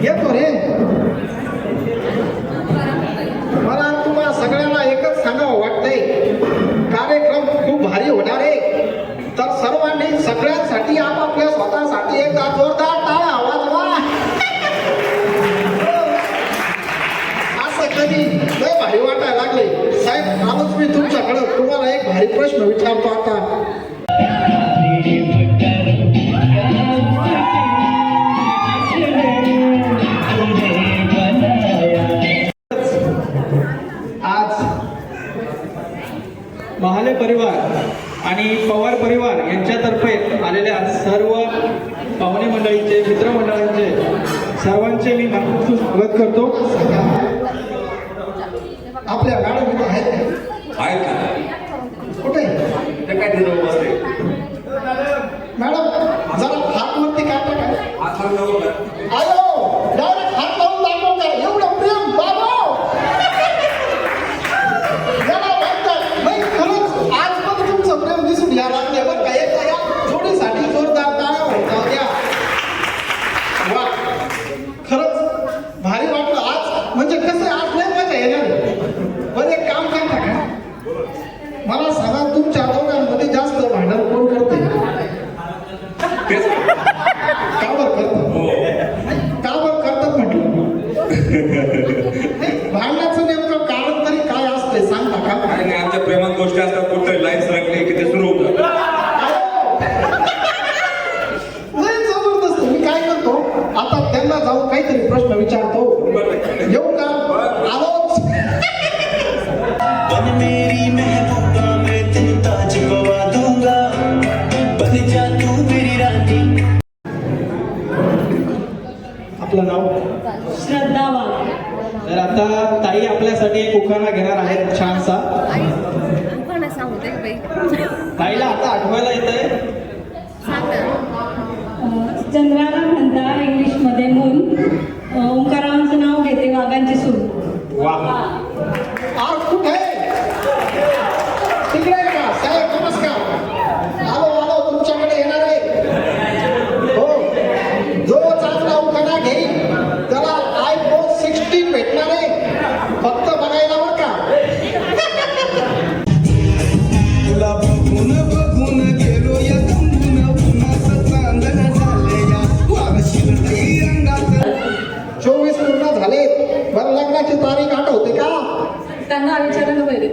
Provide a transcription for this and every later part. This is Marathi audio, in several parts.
येतो रे. मला तुम्हाला सगळ्यांना एकच सांगावं वाटतंय, कार्यक्रम खूप भारी होणार आहे. तर सर्वांनी सगळ्यांसाठी आपापल्या स्वतःसाठी एकदा जोरदार टाळ्या वाजवा. असं कधी लय भारी वाटायला लागले. साहेब आलोच मी तुमच्याकडे. तुम्हाला एक भारी प्रश्न विचारतो आता. आज महाले परिवार आणि पवार परिवार यांच्यातर्फे आलेल्या सर्व पाहुणे मंडळींचे, मित्रमंडळांचे सर्वांचे मी मनपूर्वक स्वागत करतो. आपल्या मॅडम इथे आहेत का? कुठे काय दिलं बसले मॅडम? जरा हात वरती काढता काय? आयो डायरेक्ट हात लावून दाखव काय? एवढं प्रेम बाबा जरा वाटतं नाही. खरंच आज पण तुमचं प्रेम दिसून या लागले बरं का. एका या जोडीसाठी जोरदार टाळ्या होता द्या. वा खरंच भारी वाटलं आज. म्हणजे कसं आज लय मजा येणार. बरं एक काम करता का? मला सांगा तुमच्या दोघांमध्ये जास्त भांडण कोण करते? कावर करतात म्हटलं. भांडणाचं नेमकं कारण तरी काय असते सांगता का? आमच्या प्रेमात गोष्टी असतात, कुठतरी लाईन सरकली की ते सुरू होतं. नाही जबरदस्त. मी काय करतो आता त्यांना जाऊन काहीतरी प्रश्न विचारतो. येऊ का? आलोच. मेरी महबूबा मैं तेरे ताज गवा दूंगा, बन जा तू मेरी रानी. आपलं नाव? श्रद्धा वाघ. तर आता ताई आपल्यासाठी एक उखाणा घेणार आहेत छानसा. ताईला आता आठवायला येतंय. चंद्राला म्हणता इंग्लिश मध्ये मून. ओंकारावांचं नाव घेते वाघांची सून. वा आज कुठे तिकडे आहे का? साहेब नमस्कार. आलो तुमच्याकडे येणार आहे. हो जो चांगला उखाणा घेईल त्याला iPhone 16 भेटणार आहे. फक्त बघायला बरं का. तुला बघून गेलो या तंबून, उन्हाचं चांदण झाले या वारशील रंगात. 24 पूर्ण झाले. बरं लग्नाची तारीख आठवते का? त्यांना विचारायला पाहिजे.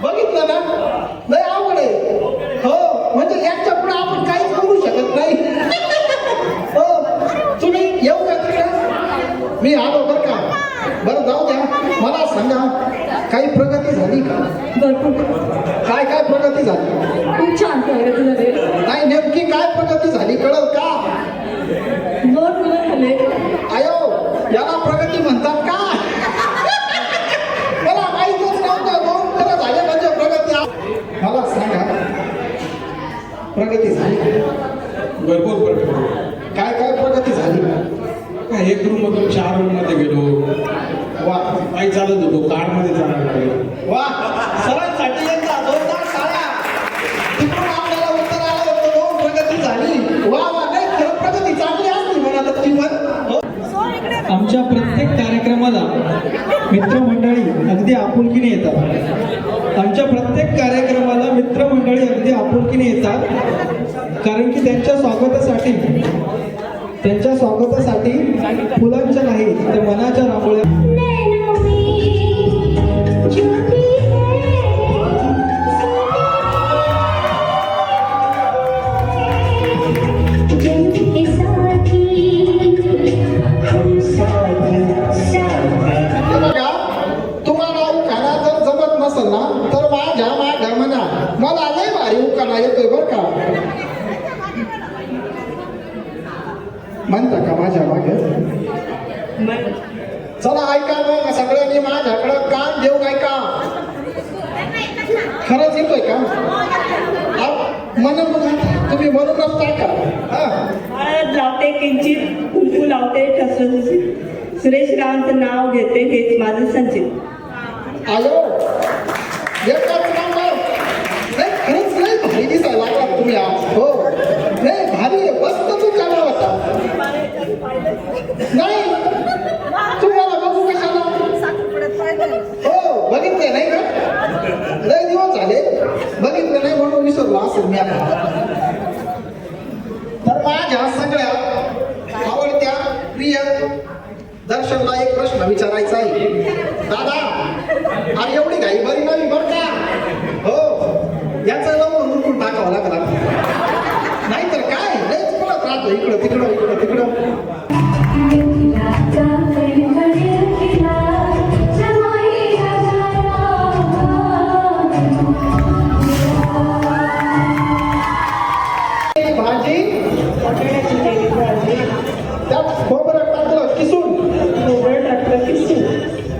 बघितलं ना लय आवड आहे. हो म्हणजे यांच्या पुढे आपण काहीच करू शकत नाही. हो तुम्ही येऊ का तिकडे? मी आलो बरं का. बरं जाऊ द्या. मला सांगा काही प्रगती झाली का? भरपूर. काय प्रगती झाली? खूप छान प्रगती झाली. नाही नेमकी काय प्रगती झाली कळल का? 2 मुलं झाले. आयो याला प्रगती म्हणतात का? मला माहितच नव्हतं. 2 मुलं झाले म्हणजे प्रगती. मला सांगा प्रगती झाली? भरपूर काय प्रगती झाली? काय 1 रूम मधून 4 रूम मध्ये गेलो. वा काही चालत होतो, कार मध्ये जाणार लागलो. वा सरांसाठी एकदा जोरदार टाळ्या. तिकडून आपल्याला उत्तर आलं होतं 2 प्रगती झाली. वा नाही खरं प्रगती चांगली असते म्हणा नक्की पण. आमच्या प्रत्येक कार्यक्रमाला मित्रमंडळी अगदी आपुलकीने येतात. आमच्या प्रत्येक कार्यक्रमाला मित्रमंडळी अगदी आपुलकीने येतात. कारण की त्यांच्या स्वागतासाठी फुलांच्या नाही तर मनाच्या रांगोळ्या. तुम्हाला उखाणा जर जमत नसेल ना तर माझ्या म्हणा. मला लय भारी उखाणा येतोय बर का. म्हणता का माझ्या मागे? चला ऐका मग सगळ्यांनी माझ्याकडं कान देऊन ऐका. खरंच येतोय का? म्हणून तुम्ही म्हणूनच टाका. हळद लावते किंचित, कुंकू लावते ठसठसीत. सुरेश रावांचं नाव घेते हेच माझं संचित. आयो एकच नंबर. नाही खरंच नाही भारी दिसायला लागला तुम्ही आज. हो नाही भारी आहे. मस्त तुमचा नाव होता. नाही तुम्हाला बघू कशाला हो बघितले नाही का लय दिवस झाले बघितले नाही म्हणून विसरलो असेल मी आता तर माझ्या सगळ्या आवडत्या प्रिय दर्शनला एक प्रश्न विचारायचा आहे दादा अरे एवढी घाई बरी नाही बरं का हो याचं लवकर उरकून टाकावं लागला नाहीतर काय लयच पडत राहतो इकडं तिकडं इकडं तिकडं भाजी बटाट्याची केली भाजी त्यात खोबरं टाकलं किसून खोबरं टाकलं किसून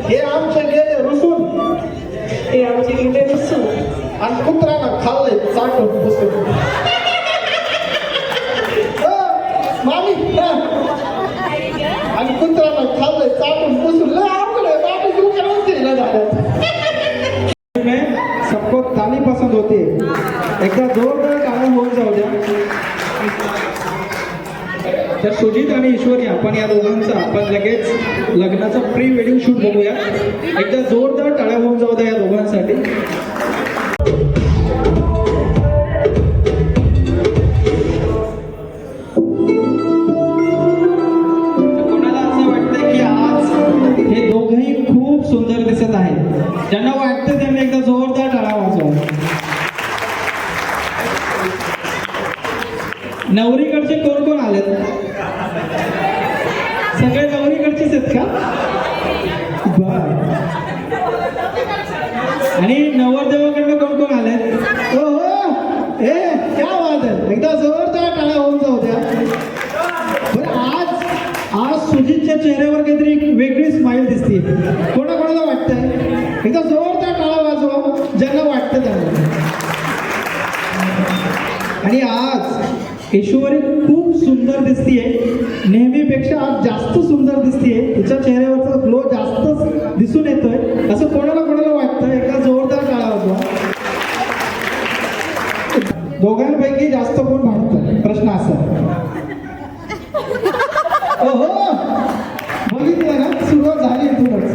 हे आमचे गेले रुसून ते आमचे गेले रसून आणि कुत्र्यानं खाल्लंय चाटून पुसून मामी आणि कुत्र्यानं खाल्लंय चाटून पुसून लय अवघड आहे मामी तू करायला दिलं झालं सबको ताली पसंद होते एकदा जोरदार टाळ्या होऊन जाऊ द्या तर सुजित आणि ईश्वरी आपण या दोघांचं आपण लगेच लग्नाचं प्री वेडिंग शूट बघूया एकदा जोरदार टाळ्या होऊन जाऊ द्या या दोघांसाठी कोणाला असं वाटतंय की आज हे दोघंही खूप सुंदर दिसत आहेत ज्यांना वाटतं त्यांनी एकदा जोरदार टाळ्या वाजवा नवरीकडचे कोण कोण आलेत सगळे नवरीकडचेच आहेत का बर आणि नवरदेवाकडनं कोण कोण आलेत हो हो ए क्या बात आहे एकदा जोरदार टाळ्या होऊन जाऊ द्या बरं आज सुजितच्या चेहऱ्यावर काहीतरी एक वेगळी स्माईल दिसते कोणाकोणाला वाटतंय एकदा जोरदार टाळ्या वाजवा ज्यांना वाटतं त्यांना आणि आज ईश्वरी खूप सुंदर दिसतीये नेहमीपेक्षा आज जास्त सुंदर दिसतीये तिच्या चेहऱ्यावरचा ग्लो जास्त दिसून येतोय असं कोणाला कोणाला वाटतं एकदा जोरदार टाळ्या वाजवा दोघांपैकी जास्त कोण भांडतं प्रश्न असा हो बघितलं ना सुरुवात झाली इथूनच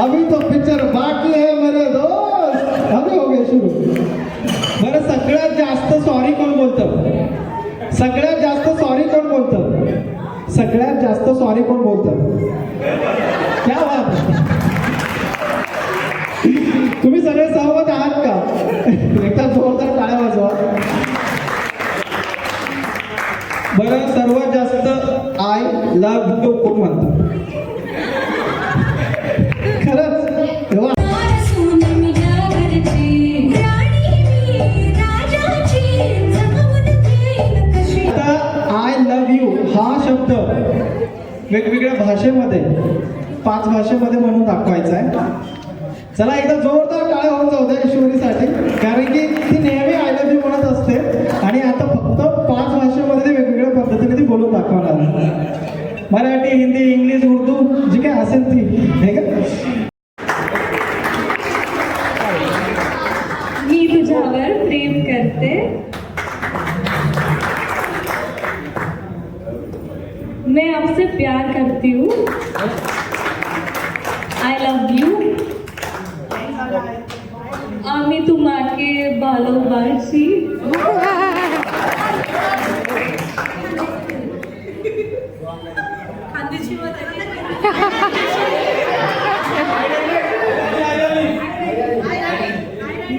अभी तो पिक्चर बाकी है मेरे दोस्त अभी हो गए सुरू बरं सगळ्यात जास्त सॉरी कोण बोलतं सगळ्यात जास्त सॉरी कोण बोलतं सगळ्यात जास्त सॉरी कोण बोलतं क्या बात तुम्ही सगळे सहमत आहात का एकदा जोरदार टाळ्या वाजवा बरं सर्वात जास्त आय लव्ह यू कोण म्हणतं खरंच तेव्हा आय लव्ह यू हा शब्द वेगवेगळ्या भाषेमध्ये 5 भाषेमध्ये म्हणून दाखवायचा आहे चला एकदा जोरदार टाळ्या होऊन जाऊ द्या ईश्वरीसाठी कारण की ती नेहमी आय लव्ह यू म्हणत असते आणि आता फक्त 5 भाषेमध्ये ती वेगवेगळ्या पद्धतीने ती बोलून दाखवणार मराठी हिंदी इंग्लिश उर्दू जी काय असेल ती हे का मी तुझ्यावर प्रेम करते मैं आपसे प्यार करती हूँ आई लव यू आम्ही तुम्हाके भालोबासी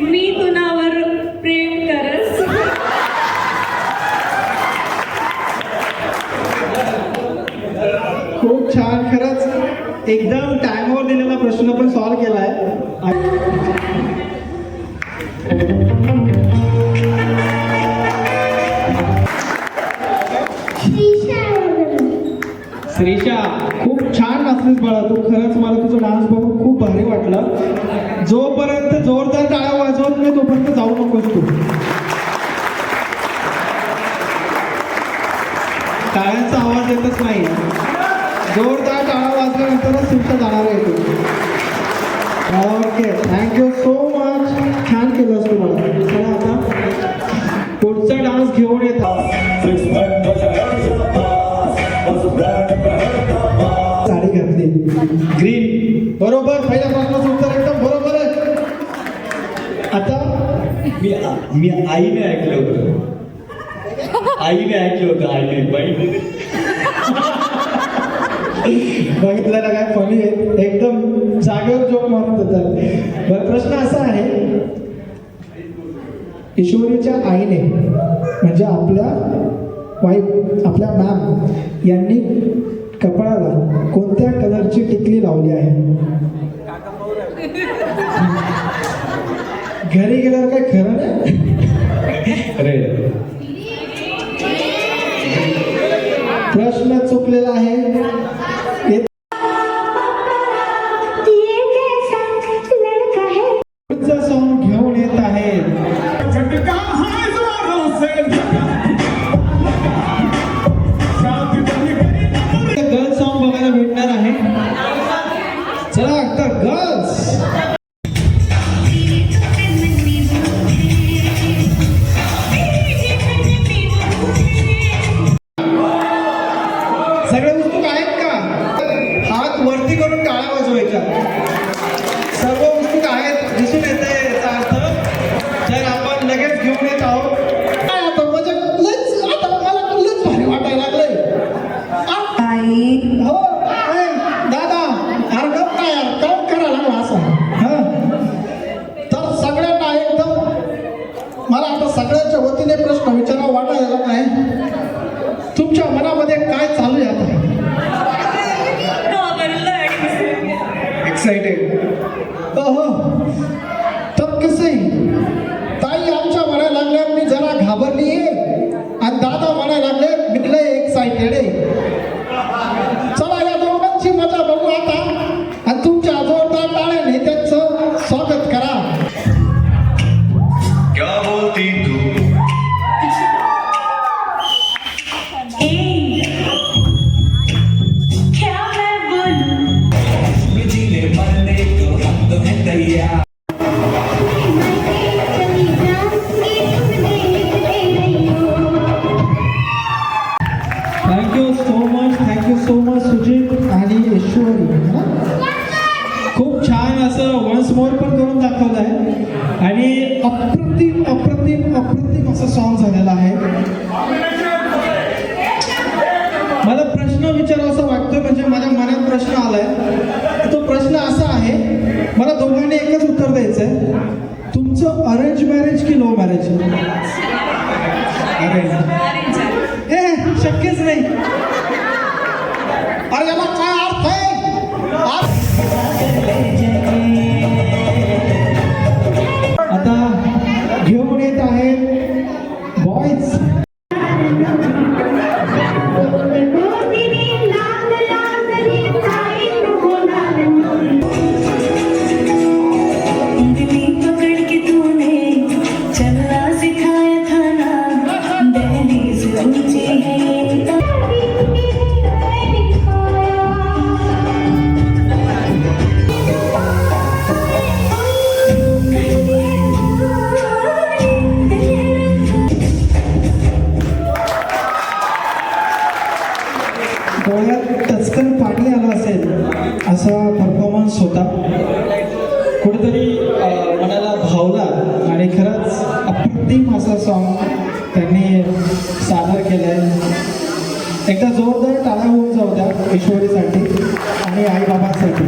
मी तुनावर प्रेम करस खूप छान खरंच एकदम टाइमवर दिलेला प्रश्न पण सॉल्व्ह केलाय श्रीषा खूप छान नाचलीस बाळा तू खरंच मला तुझा डान्स बघून खूप भारी वाटलं जोपर्यंत जोरदार टाळ्या वाजवत नाही तोपर्यंत जाऊ नकोस तू टाळ्यांचा आवाज येतच नाही जोरदार टाळा वाजल्यानंतरच तुमचं जाणार आहे ओके थँक्यू सो मच छान केलंस तुम्हाला चला आता पुढचा डान्स घेऊन येतात साडी घातली ग्रीन. बरोबर, पहिल्या प्रश्नाचं उत्तर एकदम बरोबर आहे. आता मी आईने ऐकलं होतं आईने बघितलं ना काय फनी आहे, एकदम जागेवर जोक मारत होतात. बरं, प्रश्न असा आहे, ईश्वरीच्या आईने म्हणजे आपल्या वाईफ, आपल्या मॅम यांनी कपाळाला कोणत्या कलरची टिकली लावली आहे? घरी गेल्यावर काय खरं नाही. प्रश्न चुकलेला आहे. पुढचं सॉन्ग घेऊन येत आहे. गर्ल सॉन्ग बघायला भेटणार आहे. चला तर गर्ल्स, सगळे उत्सुक आहेत का? हात वरती करून टाळ्या वाजवायच्या. सर्व उत्सुक आहेत दिसून येते. याचा अर्थ जर आपण लगेच घेऊन येत आहोत. काय आता म्हणजे आता मला लयच भारी वाटायला लागलंय. आई हो ए, दादा, अरे गप काय यार, काम करायला लागला असं. हा, तर सगळ्यांना एकदम मला आता सगळ्यांच्या वतीने प्रश्न विचारावा वाटायला काय, तुमच्या मनामध्ये काय चालू आहे आता? एक्साइटेड. हो, तर कसं आहे, ताई आमच्या म्हणायला लागल्या मी जरा घाबरली आहे आणि दादा म्हणायला लागले मी लय एक्साइटेड आहे. चला या दोघांची मजा बघू आता आणि तुमच्या जोरदार टाळ्याने त्यांचं स्वागत करा. क्या बोलती तू जीने मरने को हम तो हैं तैयार. थँक्यू सो मच सुजित आणि ईश्वरी. खूप छान असं वन्स मोर पण करून दाखवलं आहे आणि अप्रतिम अप्रतिम अप्रतिम असं सॉन्ग झालेलं आहे. मला प्रश्न विचारावासा वाटतोय, म्हणजे माझ्या मनात प्रश्न आलाय. तो प्रश्न असा आहे, मला दोघांनी एकच उत्तर द्यायचं आहे. तुमचं अरेंज मॅरेज की लव्ह मॅरेज? हे शक्यच नाही. अरे याला काय अर्थ आहे? आता घेऊन येत आहेत बॉयज. डोळ्यात टचकन पाणी आलं असेल असा परफॉर्मन्स होता. कुठेतरी मनाला भावला आणि खरंच अप्रतिम असा सॉन्ग त्यांनी सादर केलं आहे. एकदा जोरदार टाळ्या होऊन जाऊ द्या ईश्वरीसाठी आणि आईबाबांसाठी.